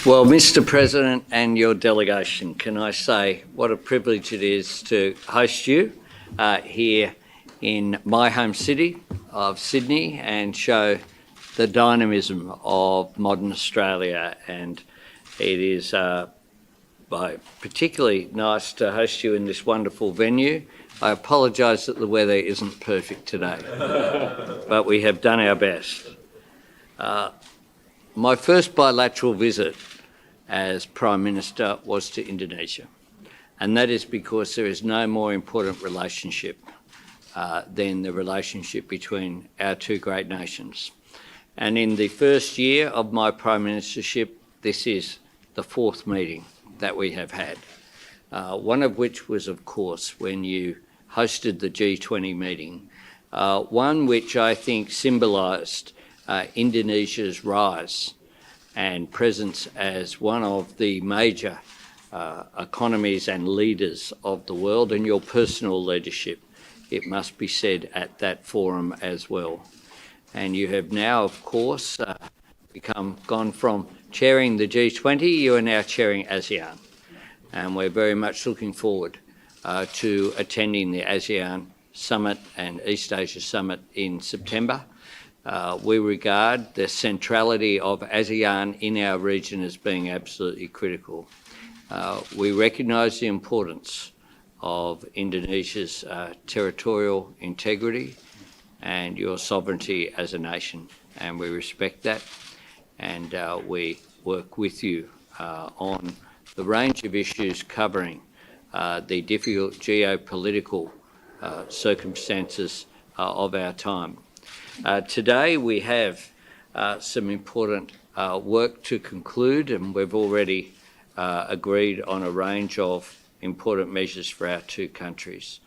Well, Mr. President and your delegation, can I say what a privilege it is to host you here in my home city of Sydney and show the dynamism of modern Australia. And it is particularly nice to host you in this wonderful venue. I apologise that the weather isn't perfect today, but we have done our best. My first bilateral visit as Prime Minister was to Indonesia, and that is because there is no more important relationship than the relationship between our two great nations. And in the first year of my Prime Ministership, this is the fourth meeting that we have had, one of which was, of course, when you hosted the G20 meeting, one which I think symbolised Indonesia's rise and presence as one of the major economies and leaders of the world, and your personal leadership, it must be said, at that forum as well. And you have now, of course, gone from chairing the G20, you are now chairing ASEAN. And we're very much looking forward to attending the ASEAN Summit and East Asia Summit in September. We regard the centrality of ASEAN in our region as being absolutely critical. We recognise the importance of Indonesia's territorial integrity and your sovereignty as a nation, and we respect that, and we work with you on the range of issues covering the difficult geopolitical circumstances of our time. Today we have some important work to conclude, and we've already agreed on a range of important measures for our two countries,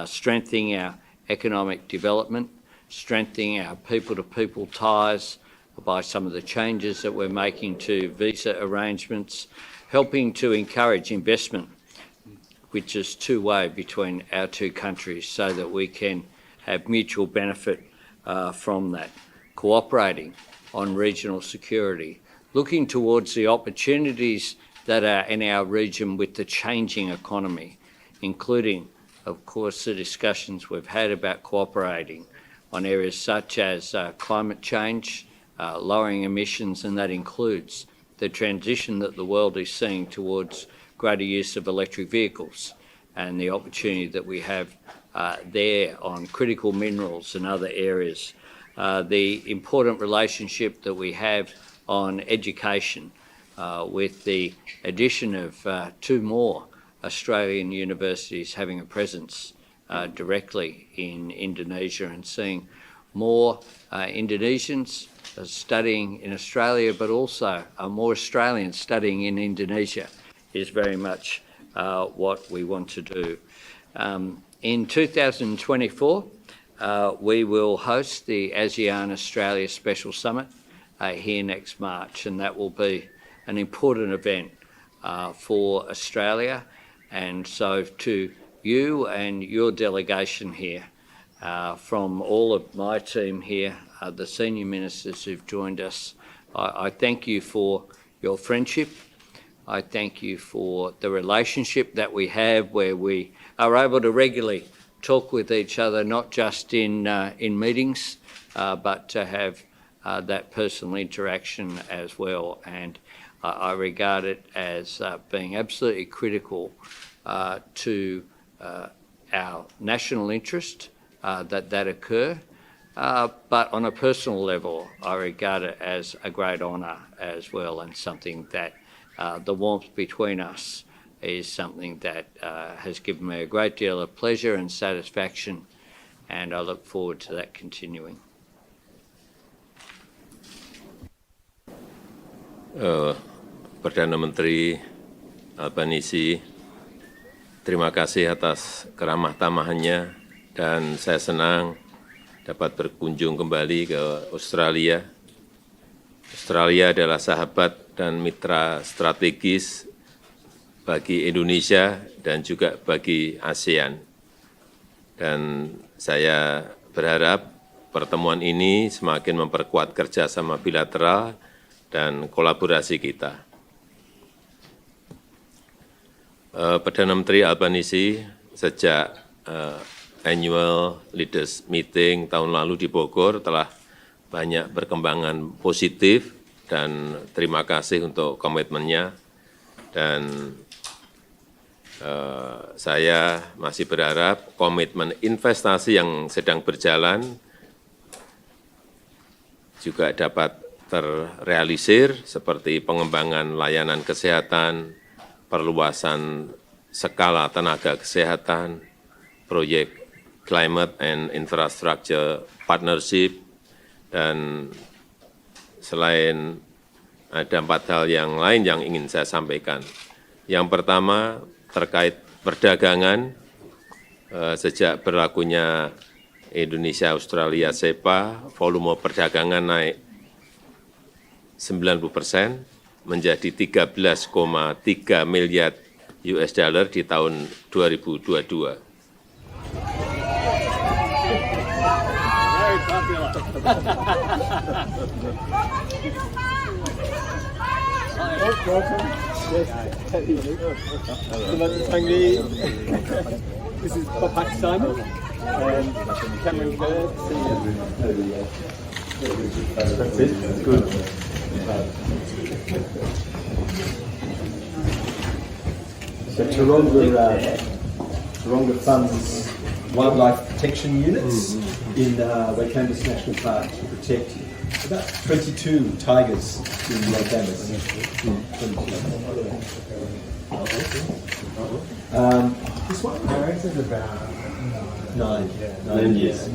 strengthening our economic development, strengthening our people-to-people ties by some of the changes that we're making to visa arrangements, helping to encourage investment, which is two-way between our two countries, so that we can have mutual benefit from that, cooperating on regional security, looking towards the opportunities that are in our region with the changing economy, including, of course, the discussions we've had about cooperating on areas such as climate change, lowering emissions, and that includes the transition that the world is seeing towards greater use of electric vehicles and the opportunity that we have there on critical minerals and other areas. The important relationship that we have on education with the addition of two more Australian universities having a presence directly in Indonesia, and seeing more Indonesians studying in Australia, but also more Australians studying in Indonesia is very much what we want to do. In 2024, we will host the ASEAN-Australia Special Summit here next March, and that will be an important event for Australia. And so to you and your delegation here, from all of my team here, the senior ministers who've joined us, I thank you for your friendship. I thank you for the relationship that we have, where we are able to regularly talk with each other, not just in meetings, but to have that personal interaction as well. And I regard it as being absolutely critical to our national interest that occur. But on a personal level, I regard it as a great honour as well, and something that the warmth between us is something that has given me a great deal of pleasure and satisfaction, and I look forward to that continuing. Perdana Menteri Albanese, terima kasih atas keramah tamahannya, dan saya senang dapat berkunjung kembali ke Australia. Australia adalah sahabat dan mitra strategis bagi Indonesia dan juga bagi ASEAN. Dan saya berharap pertemuan ini semakin memperkuat kerjasama bilateral dan kolaborasi kita. Perdana Menteri Albanese sejak annual leaders meeting tahun lalu di Bogor telah banyak perkembangan positif dan terima kasih untuk komitmennya dan saya masih berharap komitmen investasi yang sedang berjalan juga dapat terrealisir seperti pengembangan layanan kesehatan, perluasan skala tenaga kesehatan, proyek Climate and Infrastructure Partnership, dan selain ada 4 hal yang lain yang ingin saya sampaikan. Yang pertama terkait perdagangan, sejak berlakunya Indonesia-Australia CEPA, volume perdagangan naik 90% menjadi 13,3 miliar US dollar di tahun 2022. This is Pak Simon and Cameron Bird. That's it. Good. So Taronga funds wildlife protection units in Wakambas National Park to protect about 22 tigers in Wakambas. This one? Is about 9 years.